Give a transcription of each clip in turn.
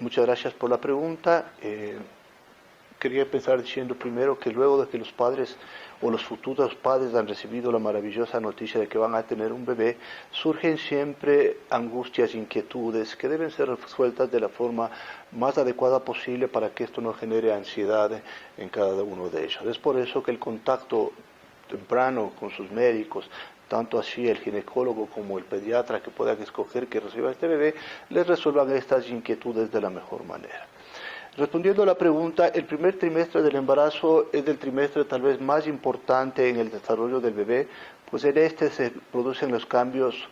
Muchas gracias por la pregunta. Quería empezar diciendo primero que luego de que los padres o los futuros padres han recibido la maravillosa noticia de que van a tener un bebé, surgen siempre angustias, inquietudes que deben ser resueltas de la forma más adecuada posible para que esto no genere ansiedad en cada uno de ellos. Es por eso que el contacto temprano con sus médicos, tanto así el ginecólogo como el pediatra que pueda escoger que reciba este bebé, les resuelvan estas inquietudes de la mejor manera. Respondiendo a la pregunta, el primer trimestre del embarazo es el trimestre tal vez más importante en el desarrollo del bebé, pues en este se producen los cambios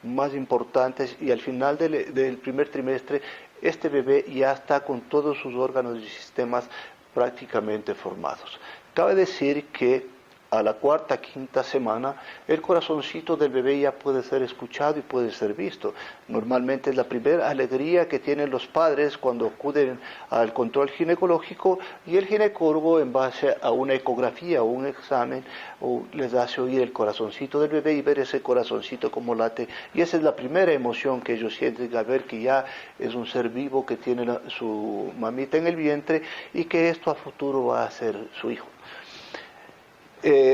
más importantes y al final del primer trimestre este bebé ya está con todos sus órganos y sistemas prácticamente formados. Cabe decir que a la cuarta, quinta semana, el corazoncito del bebé ya puede ser escuchado y puede ser visto. Normalmente es la primera alegría que tienen los padres cuando acuden al control ginecológico y el ginecólogo, en base a una ecografía o un examen, les hace oír el corazoncito del bebé y ver ese corazoncito como late. Y esa es la primera emoción que ellos sienten al ver que ya es un ser vivo que tiene su mamita en el vientre y que esto a futuro va a ser su hijo.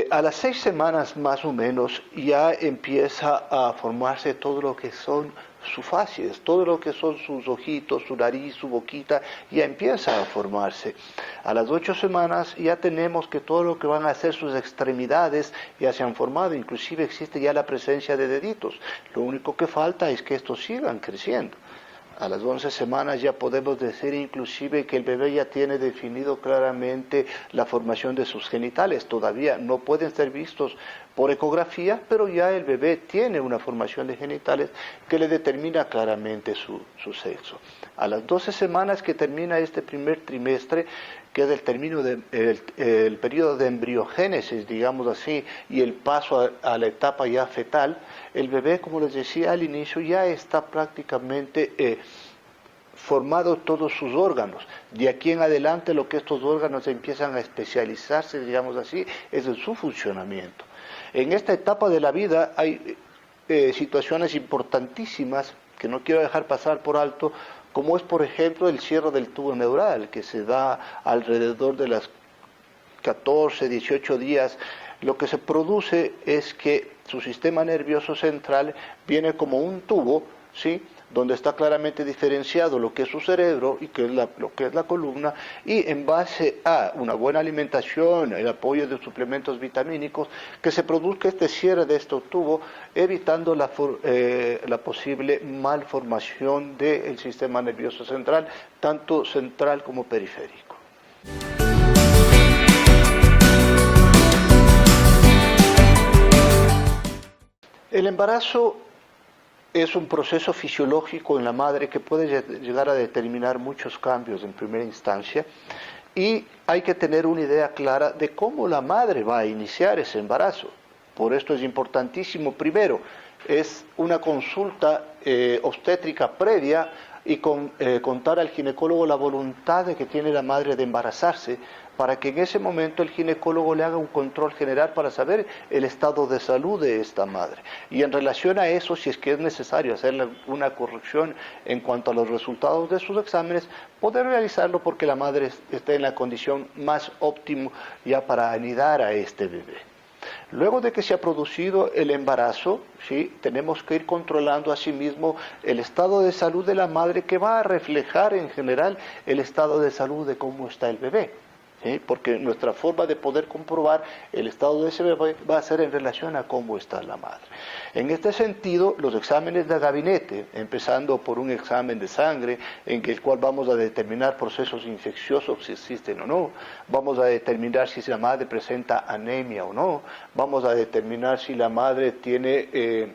A las 6 semanas más o menos ya empieza a formarse todo lo que son sus facies, todo lo que son sus ojitos, su nariz, su boquita, ya empieza a formarse. A las 8 semanas ya tenemos que todo lo que van a ser sus extremidades ya se han formado, inclusive existe ya la presencia de deditos. Lo único que falta es que estos sigan creciendo. A las 11 semanas ya podemos decir inclusive que el bebé ya tiene definido claramente la formación de sus genitales. Todavía no pueden ser vistos por ecografía, pero ya el bebé tiene una formación de genitales que le determina claramente su sexo. A las 12 semanas que termina este primer trimestre, que es el periodo de embriogénesis, digamos así, y el paso a la etapa ya fetal, el bebé, como les decía al inicio, ya está prácticamente formado todos sus órganos. De aquí en adelante lo que estos órganos empiezan a especializarse, digamos así, es en su funcionamiento. En esta etapa de la vida hay situaciones importantísimas que no quiero dejar pasar por alto, como es por ejemplo el cierre del tubo neural, que se da alrededor de las 14, 18 días. Lo que se produce es que su sistema nervioso central viene como un tubo, ¿sí?, donde está claramente diferenciado lo que es su cerebro y lo que es la columna, y en base a una buena alimentación, el apoyo de suplementos vitamínicos, que se produzca este cierre de este tubo, evitando la posible malformación del sistema nervioso central, tanto central como periférico. El embarazo es un proceso fisiológico en la madre que puede llegar a determinar muchos cambios en primera instancia y hay que tener una idea clara de cómo la madre va a iniciar ese embarazo. Por esto es importantísimo, primero, es una consulta obstétrica previa y contar al ginecólogo la voluntad de que tiene la madre de embarazarse, para que en ese momento el ginecólogo le haga un control general para saber el estado de salud de esta madre. Y en relación a eso, si es que es necesario hacer una corrección en cuanto a los resultados de sus exámenes, poder realizarlo porque la madre esté en la condición más óptima ya para anidar a este bebé. Luego de que se ha producido el embarazo, ¿sí?, tenemos que ir controlando asimismo el estado de salud de la madre, que va a reflejar en general el estado de salud de cómo está el bebé. ¿Sí? Porque nuestra forma de poder comprobar el estado de ese bebé va a ser en relación a cómo está la madre. En este sentido, los exámenes de gabinete, empezando por un examen de sangre, en el cual vamos a determinar procesos infecciosos si existen o no, vamos a determinar si la madre presenta anemia o no, vamos a determinar si la madre tiene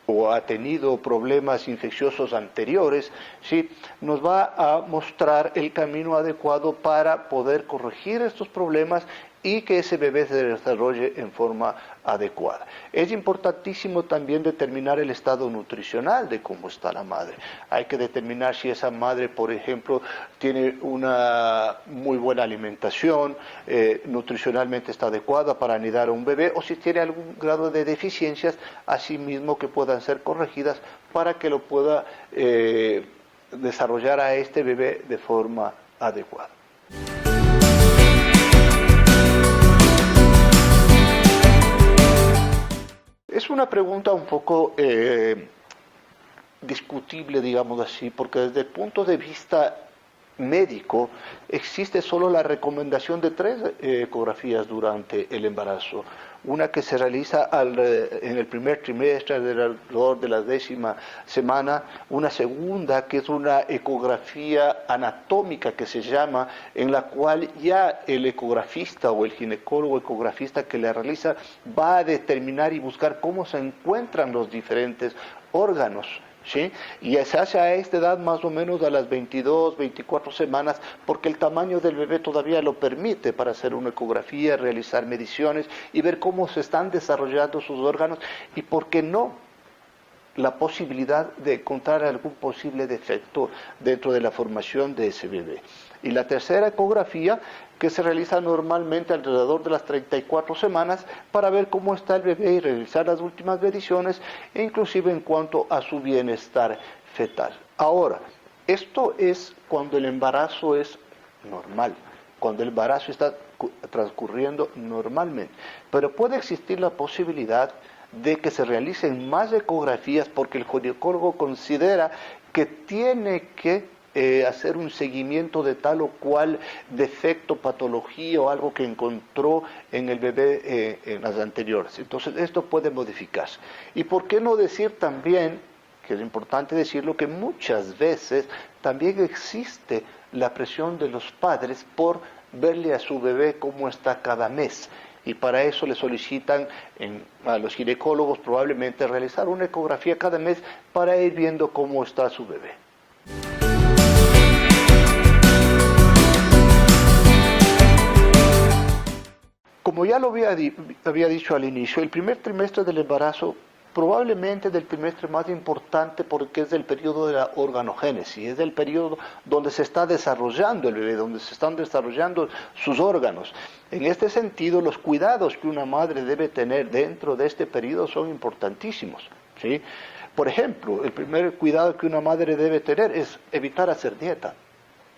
o ha tenido problemas infecciosos anteriores, ¿sí?, nos va a mostrar el camino adecuado para poder corregir estos problemas y que ese bebé se desarrolle en forma adecuada. Es importantísimo también determinar el estado nutricional de cómo está la madre. Hay que determinar si esa madre, por ejemplo, tiene una muy buena alimentación, nutricionalmente está adecuada para anidar a un bebé, o si tiene algún grado de deficiencias, asimismo que puedan ser corregidas para que lo pueda desarrollar a este bebé de forma adecuada. Es una pregunta un poco discutible, digamos así, porque desde el punto de vista médico existe solo la recomendación de 3 ecografías durante el embarazo. Una que se realiza en el primer trimestre, alrededor de la 10ª semana, una segunda que es una ecografía anatómica que se llama, en la cual ya el ecografista o el ginecólogo ecografista que la realiza va a determinar y buscar cómo se encuentran los diferentes órganos, ¿sí? Y se hace a esta edad más o menos a las 22, 24 semanas, porque el tamaño del bebé todavía lo permite para hacer una ecografía, realizar mediciones y ver cómo se están desarrollando sus órganos y, ¿por qué no?, la posibilidad de encontrar algún posible defecto dentro de la formación de ese bebé. Y la tercera ecografía, que se realiza normalmente alrededor de las 34 semanas para ver cómo está el bebé y realizar las últimas mediciones, e inclusive en cuanto a su bienestar fetal. Ahora, esto es cuando el embarazo es normal, cuando el embarazo está transcurriendo normalmente, pero puede existir la posibilidad de que se realicen más ecografías porque el ginecólogo considera que tiene que hacer un seguimiento de tal o cual defecto, patología o algo que encontró en el bebé en las anteriores. Entonces esto puede modificarse. Y por qué no decir también, que es importante decirlo, que muchas veces también existe la presión de los padres por verle a su bebé cómo está cada mes. Y para eso le solicitan a los ginecólogos probablemente realizar una ecografía cada mes para ir viendo cómo está su bebé. Como ya lo había dicho al inicio, el primer trimestre del embarazo probablemente es el trimestre más importante porque es el periodo de la organogénesis, es el periodo donde se está desarrollando el bebé, donde se están desarrollando sus órganos. En este sentido, los cuidados que una madre debe tener dentro de este periodo son importantísimos, ¿sí? Por ejemplo, el primer cuidado que una madre debe tener es evitar hacer dieta,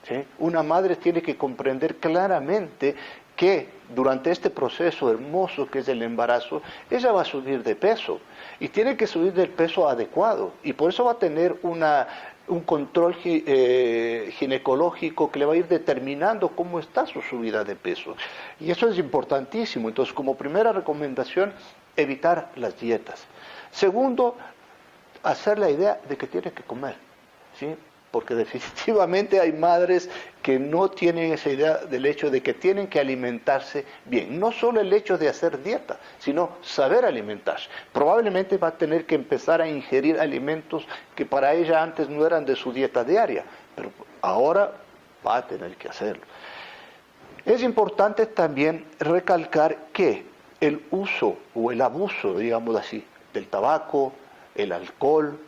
¿sí? Una madre tiene que comprender claramente que durante este proceso hermoso que es el embarazo, ella va a subir de peso y tiene que subir del peso adecuado y por eso va a tener un control ginecológico que le va a ir determinando cómo está su subida de peso. Y eso es importantísimo. Entonces, como primera recomendación, evitar las dietas. Segundo, hacer la idea de que tiene que comer, ¿sí? Porque definitivamente hay madres que no tienen esa idea del hecho de que tienen que alimentarse bien. No solo el hecho de hacer dieta, sino saber alimentarse. Probablemente va a tener que empezar a ingerir alimentos que para ella antes no eran de su dieta diaria, pero ahora va a tener que hacerlo. Es importante también recalcar que el uso o el abuso, digamos así, del tabaco, el alcohol,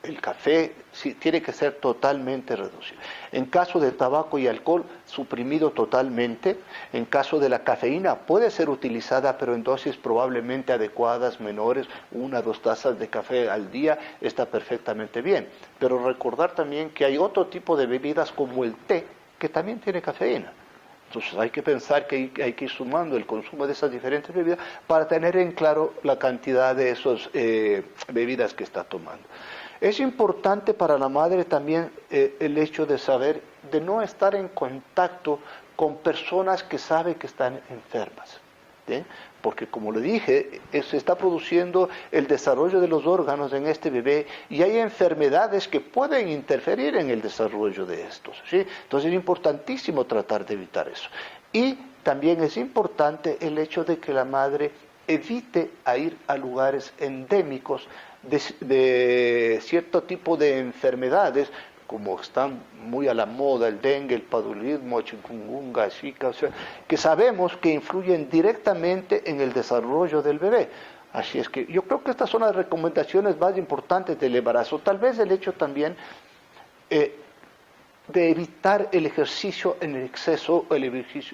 el café, sí, tiene que ser totalmente reducido. En caso de tabaco y alcohol, suprimido totalmente. En caso de la cafeína, puede ser utilizada, pero en dosis probablemente adecuadas, menores, 1 a 2 tazas de café al día, está perfectamente bien. Pero recordar también que hay otro tipo de bebidas como el té, que también tiene cafeína. Entonces hay que pensar que hay que ir sumando el consumo de esas diferentes bebidas para tener en claro la cantidad de esas bebidas que está tomando. Es importante para la madre también el hecho de saber, de no estar en contacto con personas que sabe que están enfermas, ¿sí? Porque como le dije, se está produciendo el desarrollo de los órganos en este bebé y hay enfermedades que pueden interferir en el desarrollo de estos, ¿sí? Entonces es importantísimo tratar de evitar eso. Y también es importante el hecho de que la madre evite ir a lugares endémicos de cierto tipo de enfermedades, como están muy a la moda, el dengue, el paludismo, el chikungunya, Zika, o sea, que sabemos que influyen directamente en el desarrollo del bebé. Así es que yo creo que estas son las recomendaciones más importantes del embarazo. Tal vez el hecho también de evitar el ejercicio en exceso, el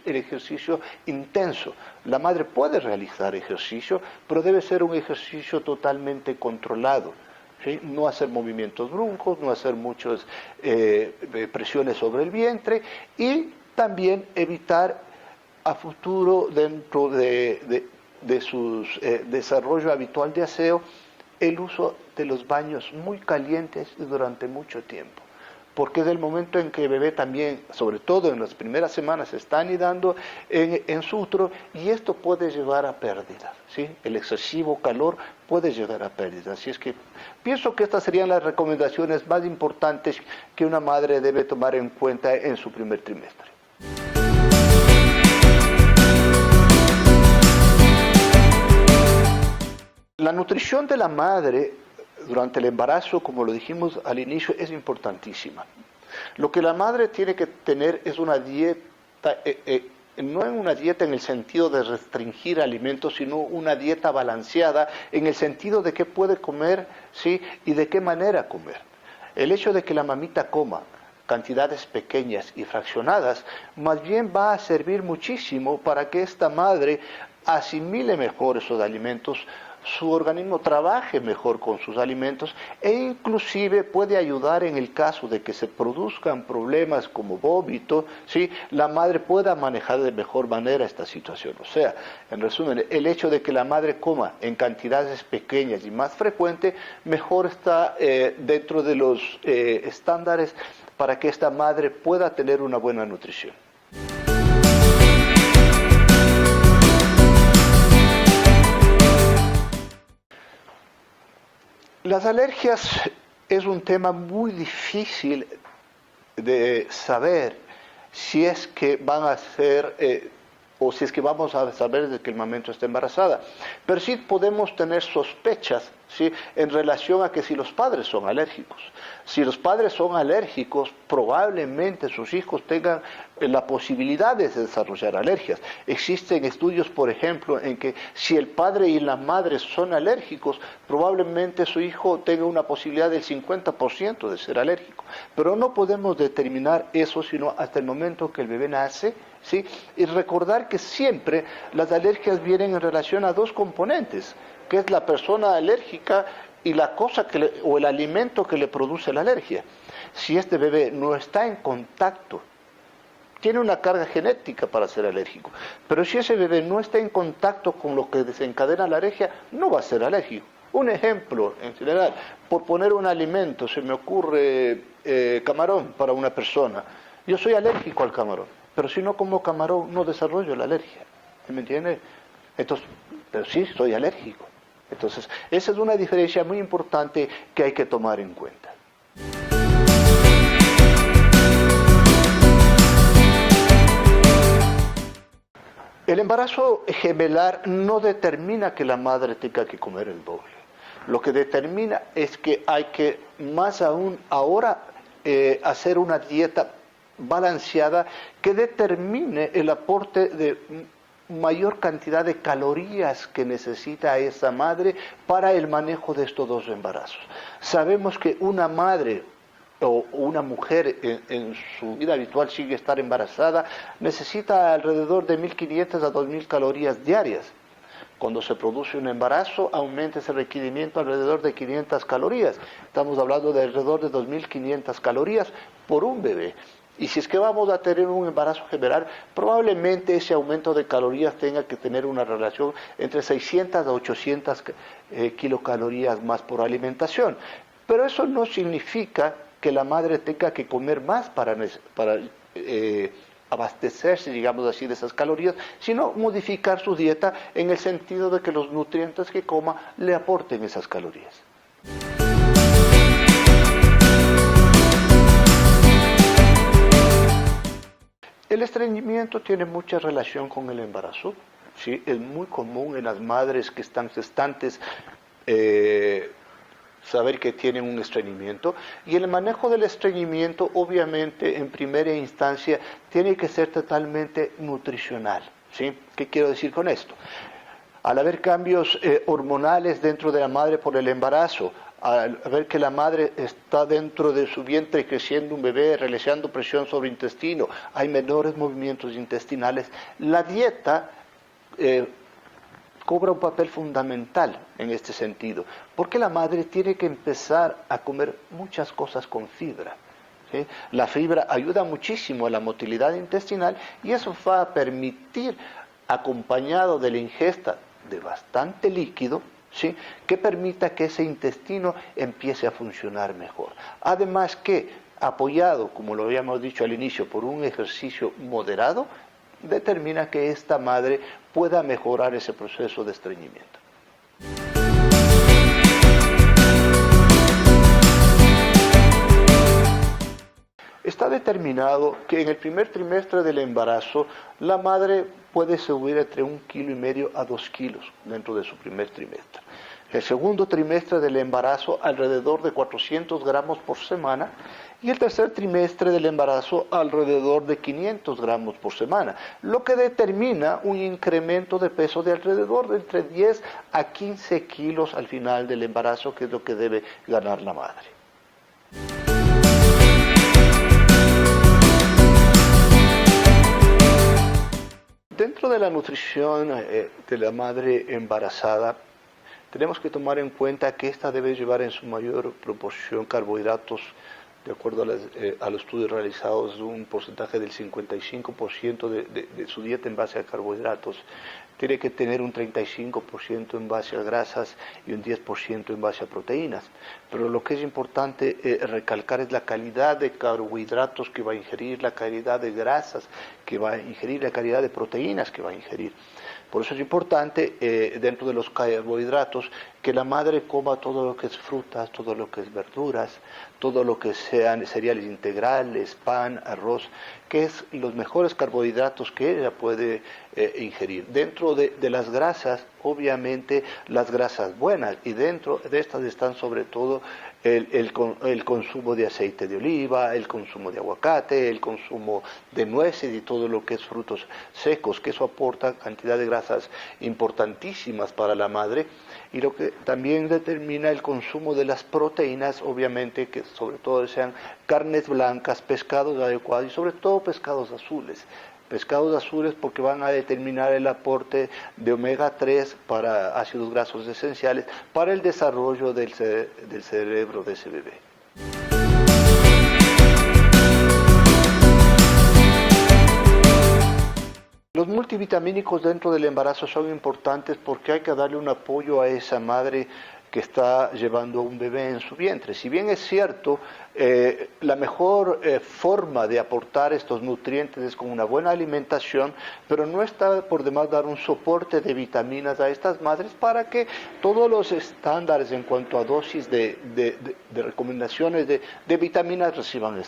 ejercicio intenso. La madre puede realizar ejercicio, pero debe ser un ejercicio totalmente controlado, ¿sí? No hacer movimientos bruscos, no hacer muchas presiones sobre el vientre y también evitar a futuro dentro de su desarrollo habitual de aseo el uso de los baños muy calientes y durante mucho tiempo. Porque es el momento en que el bebé también, sobre todo en las primeras semanas, está anidando en su útero y esto puede llevar a pérdidas, ¿sí? El excesivo calor puede llevar a pérdidas. Así es que pienso que estas serían las recomendaciones más importantes que una madre debe tomar en cuenta en su primer trimestre. La nutrición de la madre durante el embarazo, como lo dijimos al inicio, es importantísima. Lo que la madre tiene que tener es una dieta, no en una dieta en el sentido de restringir alimentos, sino una dieta balanceada en el sentido de qué puede comer, ¿sí? Y de qué manera comer. El hecho de que la mamita coma cantidades pequeñas y fraccionadas, más bien va a servir muchísimo para que esta madre asimile mejor esos alimentos, su organismo trabaje mejor con sus alimentos e inclusive puede ayudar en el caso de que se produzcan problemas como vómito, ¿sí? La madre pueda manejar de mejor manera esta situación. O sea, en resumen, el hecho de que la madre coma en cantidades pequeñas y más frecuente, mejor está dentro de los estándares para que esta madre pueda tener una buena nutrición. Las alergias es un tema muy difícil de saber si es que van a ser o si es que vamos a saber de que el momento está embarazada. Pero sí podemos tener sospechas, ¿sí? En relación a que si los padres son alérgicos. Si los padres son alérgicos, probablemente sus hijos tengan la posibilidad de desarrollar alergias. Existen estudios, por ejemplo, en que si el padre y la madre son alérgicos, probablemente su hijo tenga una posibilidad del 50% de ser alérgico. Pero no podemos determinar eso sino hasta el momento que el bebé nace, ¿sí? Y recordar que siempre las alergias vienen en relación a dos componentes, que es la persona alérgica y la cosa o el alimento que le produce la alergia. Si este bebé no está en contacto, tiene una carga genética para ser alérgico, pero si ese bebé no está en contacto con lo que desencadena la alergia, no va a ser alérgico. Un ejemplo, en general, por poner un alimento, se me ocurre camarón para una persona. Yo soy alérgico al camarón, pero si no como camarón no desarrollo la alergia, ¿me entiende? Entonces, pero sí soy alérgico. Entonces, esa es una diferencia muy importante que hay que tomar en cuenta. El embarazo gemelar no determina que la madre tenga que comer el doble. Lo que determina es que hay que, más aún ahora, hacer una dieta balanceada que determine el aporte de mayor cantidad de calorías que necesita esa madre para el manejo de estos dos embarazos. Sabemos que una madre o una mujer en su vida habitual sigue estar embarazada, necesita alrededor de 1.500 a 2.000 calorías diarias. Cuando se produce un embarazo, aumenta ese requerimiento alrededor de 500 calorías. Estamos hablando de alrededor de 2.500 calorías por un bebé. Y si es que vamos a tener un embarazo gemelar, probablemente ese aumento de calorías tenga que tener una relación entre 600 a 800 kilocalorías más por alimentación. Pero eso no significa que la madre tenga que comer más para abastecerse, digamos así, de esas calorías, sino modificar su dieta en el sentido de que los nutrientes que coma le aporten esas calorías. El estreñimiento tiene mucha relación con el embarazo, ¿sí? Es muy común en las madres que están gestantes saber que tienen un estreñimiento, y el manejo del estreñimiento obviamente en primera instancia tiene que ser totalmente nutricional, ¿sí? ¿Qué quiero decir con esto? Al haber cambios hormonales dentro de la madre por el embarazo, al ver que la madre está dentro de su vientre creciendo un bebé, realizando presión sobre el intestino, hay menores movimientos intestinales, la dieta cobra un papel fundamental en este sentido, porque la madre tiene que empezar a comer muchas cosas con fibra. ¿Sí? La fibra ayuda muchísimo a la motilidad intestinal y eso va a permitir, acompañado de la ingesta de bastante líquido, ¿sí?, que permita que ese intestino empiece a funcionar mejor. Además que, apoyado, como lo habíamos dicho al inicio, por un ejercicio moderado, determina que esta madre pueda mejorar ese proceso de estreñimiento. Está determinado que en el primer trimestre del embarazo la madre puede subir entre 1,5 kilos a 2 kilos dentro de su primer trimestre. El segundo trimestre del embarazo alrededor de 400 gramos por semana y el tercer trimestre del embarazo alrededor de 500 gramos por semana, lo que determina un incremento de peso de alrededor de entre 10 a 15 kilos al final del embarazo, que es lo que debe ganar la madre. Dentro de la nutrición de la madre embarazada, tenemos que tomar en cuenta que esta debe llevar en su mayor proporción carbohidratos, de acuerdo a los estudios realizados, un porcentaje del 55% de su dieta en base a carbohidratos. Tiene que tener un 35% en base a grasas y un 10% en base a proteínas. Pero lo que es importante recalcar es la calidad de carbohidratos que va a ingerir, la calidad de grasas que va a ingerir, la calidad de proteínas que va a ingerir. Por eso es importante, dentro de los carbohidratos, que la madre coma todo lo que es frutas, todo lo que es verduras, todo lo que sean cereales integrales, pan, arroz, que es los mejores carbohidratos que ella puede ingerir. Dentro de las grasas, obviamente las grasas buenas, y dentro de estas están sobre todo el consumo de aceite de oliva, el consumo de aguacate, el consumo de nueces y todo lo que es frutos secos, que eso aporta cantidad de grasas importantísimas para la madre, y lo que también determina el consumo de las proteínas, obviamente que sobre todo sean carnes blancas, pescados adecuados y sobre todo pescados azules. Pescados azules porque van a determinar el aporte de omega 3 para ácidos grasos esenciales para el desarrollo del cerebro de ese bebé. Los multivitamínicos dentro del embarazo son importantes porque hay que darle un apoyo a esa madre que está llevando a un bebé en su vientre. Si bien es cierto, la mejor forma de aportar estos nutrientes es con una buena alimentación, pero no está por demás dar un soporte de vitaminas a estas madres para que todos los estándares en cuanto a dosis de recomendaciones de vitaminas reciban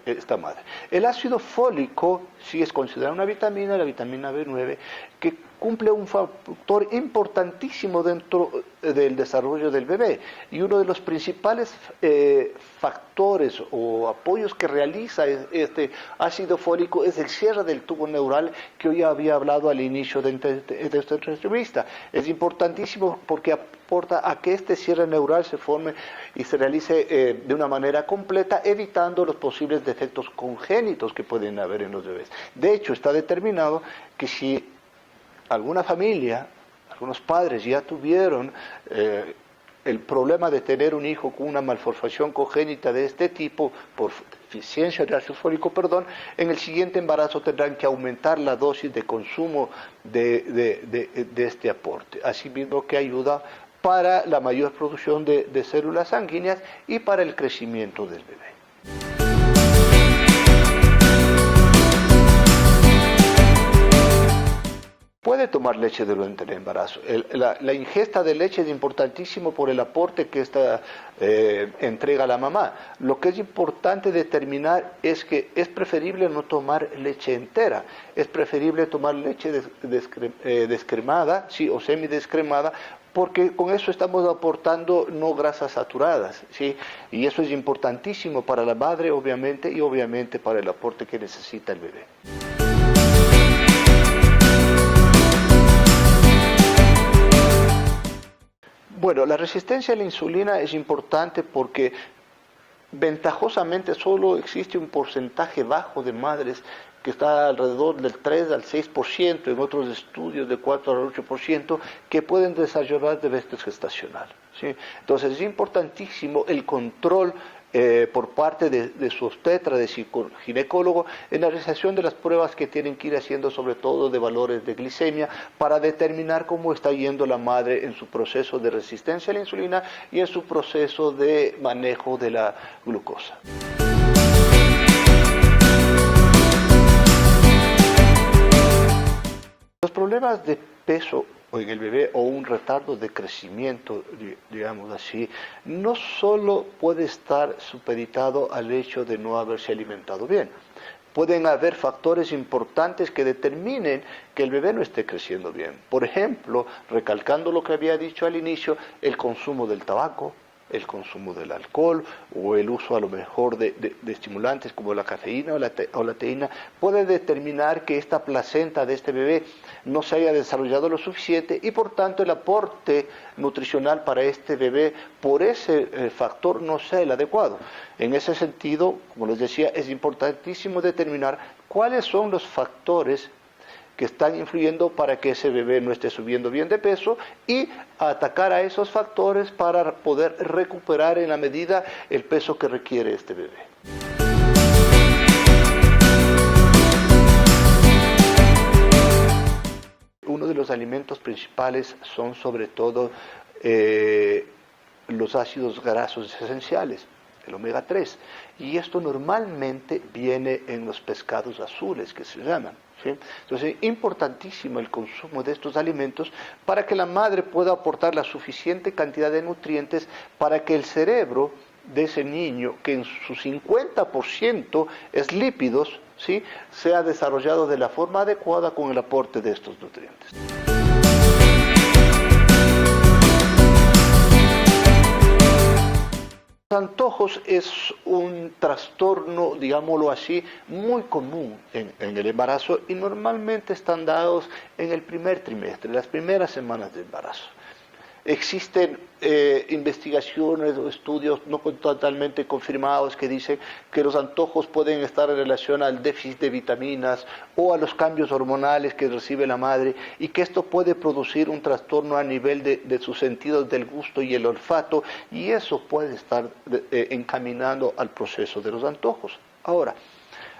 esta madre. El ácido fólico sí es considerado una vitamina, la vitamina B9, que cumple un factor importantísimo dentro del desarrollo del bebé, y uno de los principales factores o apoyos que realiza este ácido fólico es el cierre del tubo neural, que hoy había hablado al inicio de esta entrevista. Es importantísimo porque aporta a que este cierre neural se forme y se realice de una manera completa, evitando los posibles defectos congénitos que pueden haber en los bebés. De hecho, está determinado que si alguna familia, algunos padres ya tuvieron el problema de tener un hijo con una malformación congénita de este tipo, por deficiencia de ácido fólico, en el siguiente embarazo tendrán que aumentar la dosis de consumo de este aporte. Asimismo que ayuda para la mayor producción de células sanguíneas y para el crecimiento del bebé. Puede tomar leche durante el embarazo. La ingesta de leche es importantísimo por el aporte que esta entrega a la mamá. Lo que es importante determinar es que es preferible no tomar leche entera. Es preferible tomar leche descremada, sí, o semidescremada, porque con eso estamos aportando no grasas saturadas, ¿sí? Y eso es importantísimo para la madre, obviamente, y obviamente para el aporte que necesita el bebé. Bueno, la resistencia a la insulina es importante porque ventajosamente solo existe un porcentaje bajo de madres que está alrededor del 3 al 6%, en otros estudios de 4 al 8%, que pueden desarrollar diabetes gestacional, ¿sí? Entonces es importantísimo el control por parte de su obstetra, de su ginecólogo, en la realización de las pruebas que tienen que ir haciendo, sobre todo de valores de glicemia, para determinar cómo está yendo la madre en su proceso de resistencia a la insulina y en su proceso de manejo de la glucosa. Los problemas de peso en el bebé o un retardo de crecimiento, digamos así, no solo puede estar supeditado al hecho de no haberse alimentado bien. Pueden haber factores importantes que determinen que el bebé no esté creciendo bien. Por ejemplo, recalcando lo que había dicho al inicio, el consumo del tabaco, el consumo del alcohol o el uso a lo mejor de estimulantes como la cafeína o la teína puede determinar que esta placenta de este bebé no se haya desarrollado lo suficiente y por tanto el aporte nutricional para este bebé por ese factor no sea el adecuado. En ese sentido, como les decía, es importantísimo determinar cuáles son los factores que están influyendo para que ese bebé no esté subiendo bien de peso y atacar a esos factores para poder recuperar en la medida el peso que requiere este bebé. Uno de los alimentos principales son sobre todo los ácidos grasos esenciales, el omega 3, y esto normalmente viene en los pescados azules que se llaman. ¿Sí? Entonces es importantísimo el consumo de estos alimentos para que la madre pueda aportar la suficiente cantidad de nutrientes para que el cerebro de ese niño, que en su 50% es lípidos, ¿sí?, sea desarrollado de la forma adecuada con el aporte de estos nutrientes. Los antojos es un trastorno, digámoslo así, muy común en el embarazo y normalmente están dados en el primer trimestre, las primeras semanas de embarazo. Existen investigaciones o estudios no totalmente confirmados que dicen que los antojos pueden estar en relación al déficit de vitaminas o a los cambios hormonales que recibe la madre y que esto puede producir un trastorno a nivel de sus sentidos del gusto y el olfato y eso puede estar encaminando al proceso de los antojos. Ahora,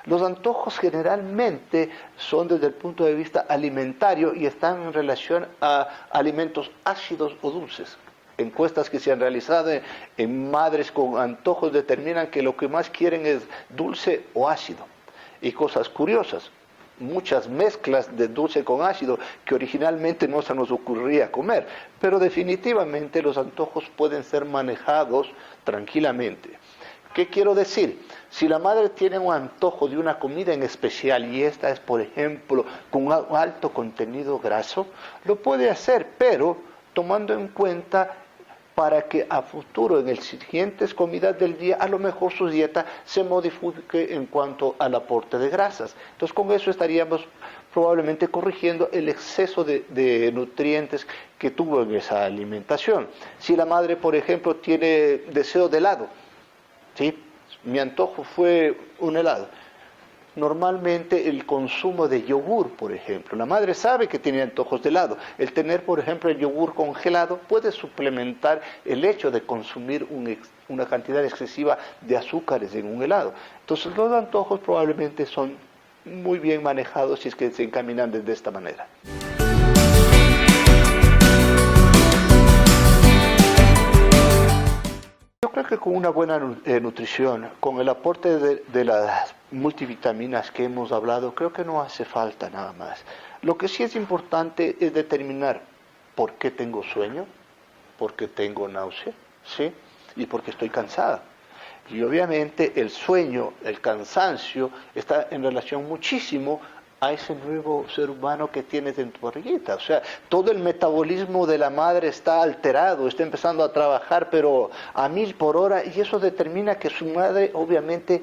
los antojos generalmente son desde el punto de vista alimentario y están en relación a alimentos ácidos o dulces. Encuestas que se han realizado en madres con antojos determinan que lo que más quieren es dulce o ácido. Y cosas curiosas, muchas mezclas de dulce con ácido que originalmente no se nos ocurría comer, pero definitivamente los antojos pueden ser manejados tranquilamente. ¿Qué quiero decir? Si la madre tiene un antojo de una comida en especial y esta es, por ejemplo, con un alto contenido graso, lo puede hacer, pero tomando en cuenta para que a futuro, en las siguientes comidas del día, a lo mejor su dieta se modifique en cuanto al aporte de grasas. Entonces, con eso estaríamos probablemente corrigiendo el exceso de nutrientes que tuvo en esa alimentación. Si la madre, por ejemplo, tiene deseo de helado, ¿sí?, mi antojo fue un helado. Normalmente el consumo de yogur, por ejemplo, la madre sabe que tiene antojos de helado. El tener, por ejemplo, el yogur congelado puede suplementar el hecho de consumir una cantidad excesiva de azúcares en un helado. Entonces los antojos probablemente son muy bien manejados si es que se encaminan de esta manera. Yo creo que con una buena nutrición, con el aporte de las multivitaminas que hemos hablado, creo que no hace falta nada más. Lo que sí es importante es determinar por qué tengo sueño, por qué tengo náusea, ¿sí?, y por qué estoy cansada. Y obviamente el sueño, el cansancio, está en relación muchísimo a ese nuevo ser humano que tienes en tu barriguita. O sea, todo el metabolismo de la madre está alterado, está empezando a trabajar, pero a 1000 por hora, y eso determina que su madre, obviamente,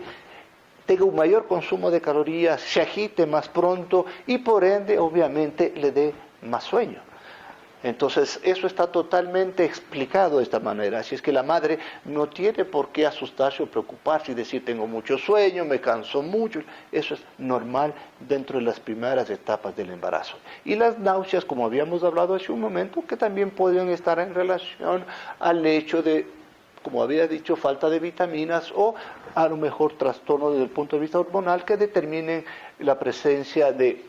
tenga un mayor consumo de calorías, se agite más pronto, y por ende, obviamente, le dé más sueño. Entonces, eso está totalmente explicado de esta manera. Así es que la madre no tiene por qué asustarse o preocuparse y decir, tengo mucho sueño, me canso mucho. Eso es normal dentro de las primeras etapas del embarazo. Y las náuseas, como habíamos hablado hace un momento, que también podrían estar en relación al hecho de, como había dicho, falta de vitaminas o a lo mejor trastornos desde el punto de vista hormonal que determinen la presencia de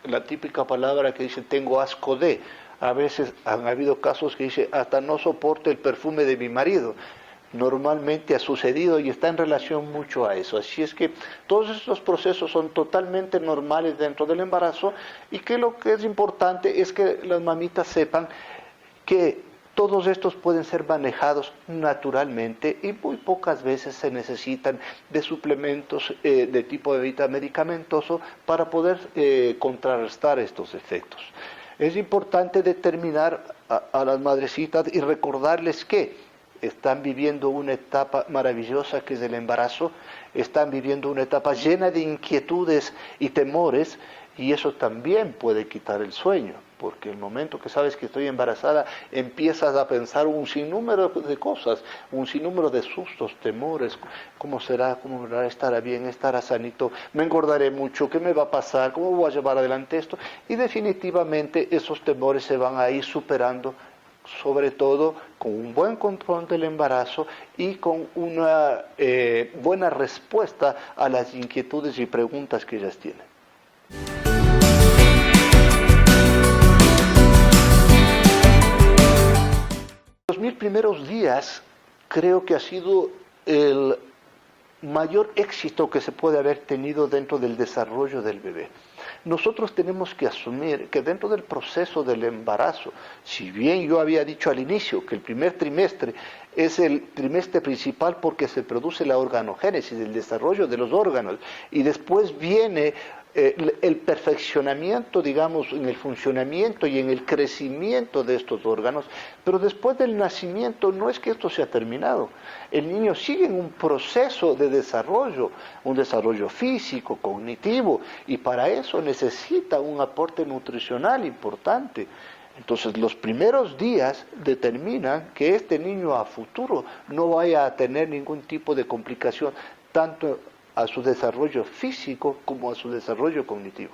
la típica palabra que dice tengo asco de. A veces han habido casos que dice hasta no soporto el perfume de mi marido. Normalmente ha sucedido y está en relación mucho a eso. Así es que todos estos procesos son totalmente normales dentro del embarazo y que lo que es importante es que las mamitas sepan que todos estos pueden ser manejados naturalmente y muy pocas veces se necesitan de suplementos de tipo de medicamentoso para poder contrarrestar estos efectos. Es importante determinar a las madrecitas y recordarles que están viviendo una etapa maravillosa que es el embarazo, están viviendo una etapa llena de inquietudes y temores y eso también puede quitar el sueño, porque el momento que sabes que estoy embarazada empiezas a pensar un sinnúmero de cosas, un sinnúmero de sustos, temores, cómo será, cómo estará bien, estará sanito, me engordaré mucho, qué me va a pasar, cómo voy a llevar adelante esto, y definitivamente esos temores se van a ir superando, sobre todo con un buen control del embarazo y con una buena respuesta a las inquietudes y preguntas que ellas tienen. Los 1000 primeros días creo que ha sido el mayor éxito que se puede haber tenido dentro del desarrollo del bebé. Nosotros tenemos que asumir que dentro del proceso del embarazo, si bien yo había dicho al inicio que el primer trimestre es el trimestre principal porque se produce la organogénesis, el desarrollo de los órganos, y después viene el perfeccionamiento, digamos, en el funcionamiento y en el crecimiento de estos órganos, pero después del nacimiento no es que esto se ha terminado. El niño sigue en un proceso de desarrollo, un desarrollo físico, cognitivo, y para eso necesita un aporte nutricional importante. Entonces los primeros días determinan que este niño a futuro no vaya a tener ningún tipo de complicación, tanto a su desarrollo físico como a su desarrollo cognitivo.